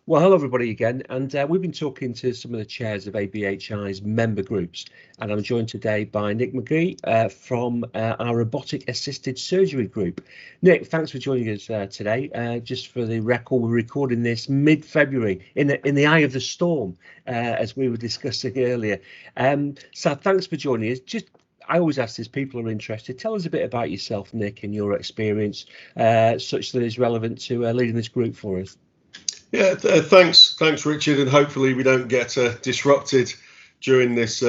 Well, hello everybody again, and we've been talking to some of the chairs of ABHI's member groups, and I'm joined today by Nick Margree from our Robotic Assisted Surgery group. Nick, thanks for joining us today. Just for the record, we're recording this mid-February in the eye of the storm, as we were discussing earlier. So thanks for joining us. I always ask this, people are interested. Tell us a bit about yourself, Nick, and your experience, such that is relevant to leading this group for us. Yeah, thanks, Richard, and hopefully we don't get disrupted during this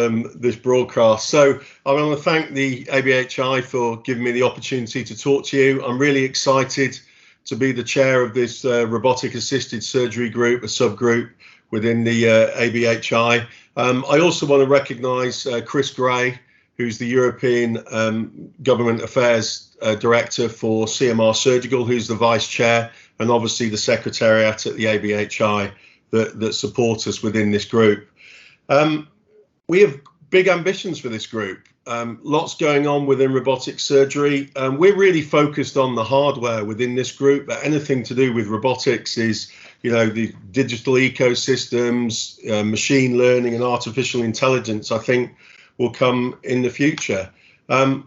broadcast. So I want to thank the ABHI for giving me the opportunity to talk to you. I'm really excited to be the chair of this robotic assisted surgery group, a subgroup within the ABHI. I also want to recognise Chris Gray, who's the European Government Affairs Director for CMR Surgical, who's the Vice Chair, and obviously the Secretariat at the ABHI that support us within this group. We have big ambitions for this group. Lots going on within robotic surgery. We're really focused on the hardware within this group, but anything to do with robotics is, the digital ecosystems, machine learning and artificial intelligence, I think, will come in the future.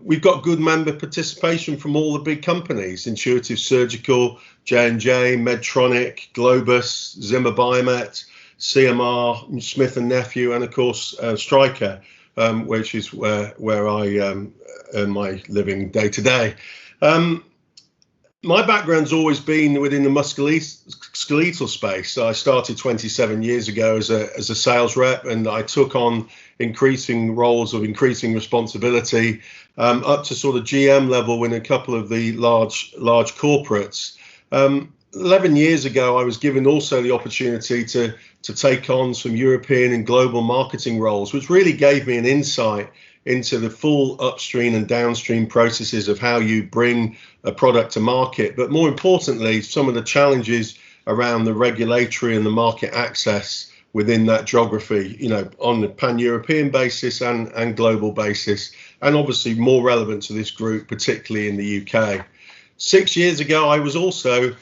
We've got good member participation from all the big companies: Intuitive Surgical, J&J, Medtronic, Globus, Zimmer Biomet, CMR, Smith & Nephew, and of course Stryker, which is where I earn my living day to day. My background's always been within the musculoskeletal space. I started 27 years ago as a sales rep, and I took on increasing roles of increasing responsibility up to sort of GM level in a couple of the large corporates. 11 years ago, I was given also the opportunity to take on some European and global marketing roles, which really gave me an insight into the full upstream and downstream processes of how you bring a product to market. But more importantly, some of the challenges around the regulatory and the market access within that geography, on the pan-European basis and global basis, and obviously more relevant to this group, particularly in the UK. 6 years ago, I was also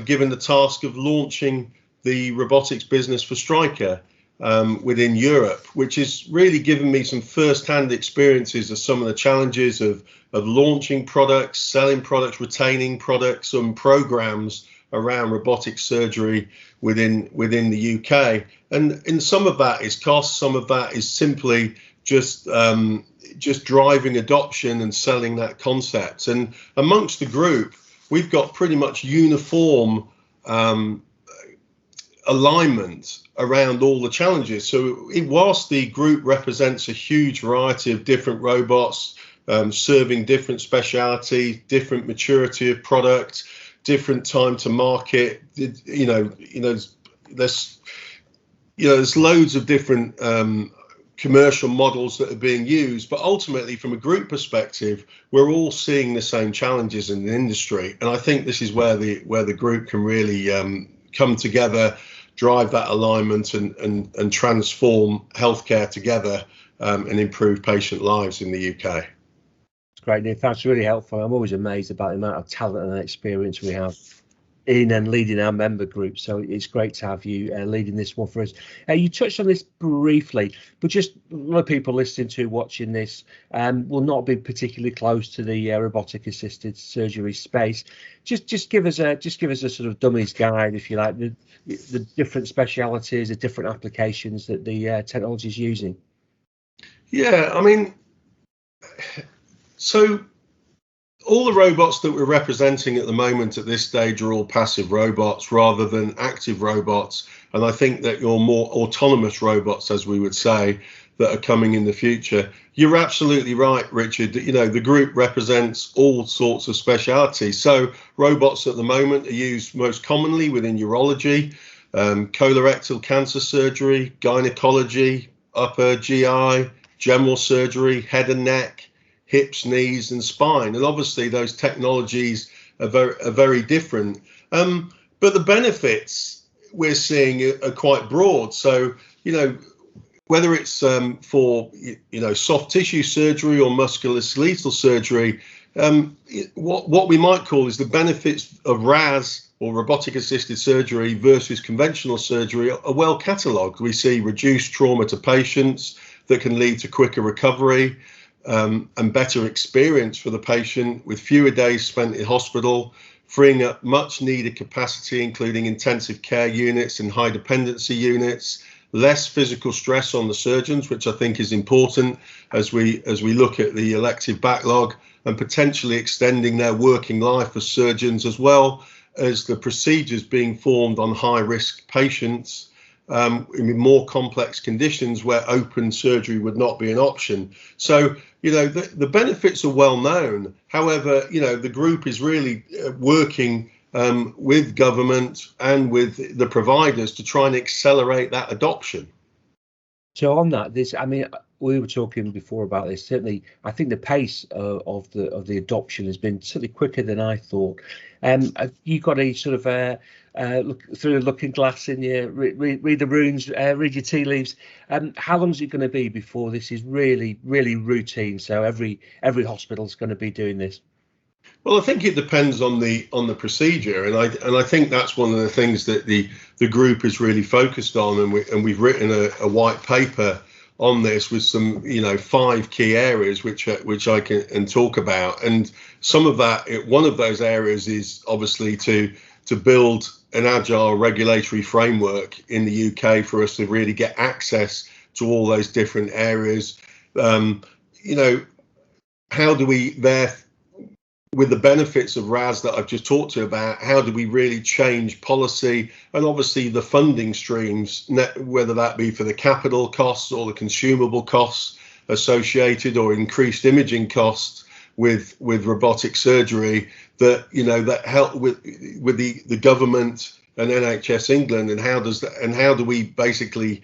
given the task of launching the robotics business for Stryker within Europe, which has really given me some first-hand experiences of some of the challenges of launching products, selling products, retaining products, and programs around robotic surgery within the UK. And some of that is cost, some of that is simply just driving adoption and selling that concept. And amongst the group, we've got pretty much uniform alignment around all the challenges. So whilst the group represents a huge variety of different robots, serving different speciality, different maturity of product, different time to market, there's loads of different commercial models that are being used, but ultimately from a group perspective, we're all seeing the same challenges in the industry. And I think this is where the group can really come together, drive that alignment and transform healthcare together and improve patient lives in the UK. It's great, Nick. That's really helpful. I'm always amazed about the amount of talent and experience we have in and leading our member group. So it's great to have you leading this one for us. You touched on this briefly, but just a lot of people watching this will not be particularly close to the robotic assisted surgery space. Just give us a sort of dummies guide, if you like, the different specialities, the different applications that the technology is using. Yeah, I mean, so all the robots that we're representing at the moment at this stage are all passive robots rather than active robots. And I think that you're more autonomous robots, as we would say, that are coming in the future. You're absolutely right, Richard. The group represents all sorts of specialities. So robots at the moment are used most commonly within urology, colorectal cancer surgery, gynecology, upper GI, general surgery, head and neck, hips, knees and spine. And obviously those technologies are very different. But the benefits we're seeing are quite broad. So, whether it's for, soft tissue surgery or musculoskeletal surgery, what we might call is the benefits of RAS or robotic assisted surgery versus conventional surgery are well catalogued. We see reduced trauma to patients that can lead to quicker recovery and better experience for the patient, with fewer days spent in hospital, freeing up much needed capacity, including intensive care units and high dependency units, less physical stress on the surgeons, which I think is important as we look at the elective backlog, and potentially extending their working life as surgeons, as well as the procedures being formed on high risk patients in more complex conditions where open surgery would not be an option. So, the benefits are well known. However, the group is really working with government and with the providers to try and accelerate that adoption. So on that, we were talking before about this. Certainly, I think the pace of the adoption has been certainly quicker than I thought. You got a sort of look through a looking glass in you, read the runes, read your tea leaves. How long is it going to be before this is really routine? So every hospital is going to be doing this. Well, I think it depends on the procedure, and I think that's one of the things that the group is really focused on, and we've written a white paper on this with some 5 key areas which I can talk about. And some of that, one of those areas is obviously to build an agile regulatory framework in the UK for us to really get access to all those different areas. How do we there, with the benefits of RAS that I've just talked to you about, how do we really change policy, and obviously the funding streams, whether that be for the capital costs or the consumable costs associated, or increased imaging costs with robotic surgery, that help with the government and NHS England, and how do we basically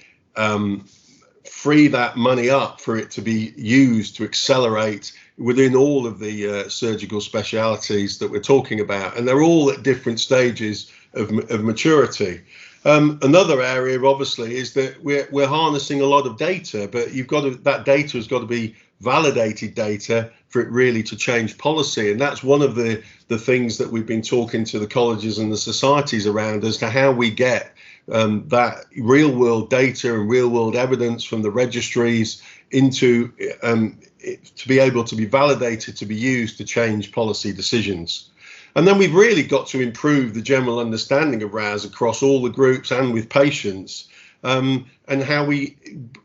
free that money up for it to be used to accelerate within all of the surgical specialities that we're talking about, and they're all at different stages of maturity. Another area, obviously, is that we're harnessing a lot of data, but that data has got to be validated data for it really to change policy, and that's one of the things that we've been talking to the colleges and the societies around, as to how we get that real world data and real world evidence from the registries into to be able to be validated, to be used to change policy decisions. And then we've really got to improve the general understanding of RAS across all the groups and with patients, and how we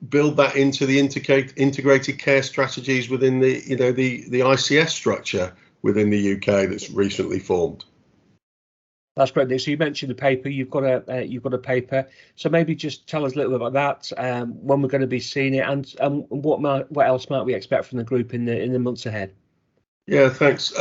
build that into the integrated care strategies within the ICS structure within the UK that's recently formed. That's great, Nick. So you mentioned the paper. You've got a paper. So maybe just tell us a little bit about that. When we're going to be seeing it, and what else might we expect from the group in the months ahead? Yeah, thanks.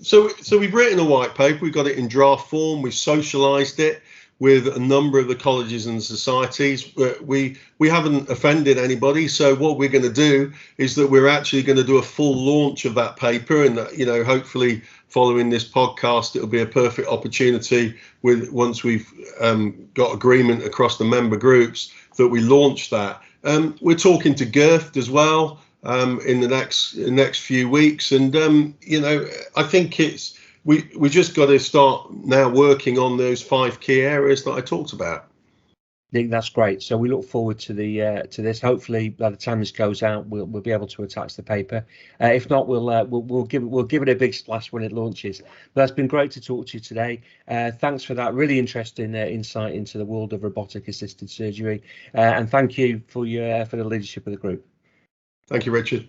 So we've written a white paper. We've got it in draft form. We've socialised it with a number of the colleges and societies. We haven't offended anybody. So what we're going to do is that we're actually going to do a full launch of that paper, and hopefully following this podcast, it'll be a perfect opportunity once we've got agreement across the member groups that we launch that. We're talking to GERFT as well in the next few weeks, and I think we just got to start now working on those 5 key areas that I talked about. Nick, that's great. So we look forward to this. Hopefully, by the time this goes out, we'll be able to attach the paper. If not, we'll give it a big splash when it launches. But that's been great to talk to you today. Thanks for that really interesting insight into the world of robotic assisted surgery, and thank you for the leadership of the group. Thank you, Richard.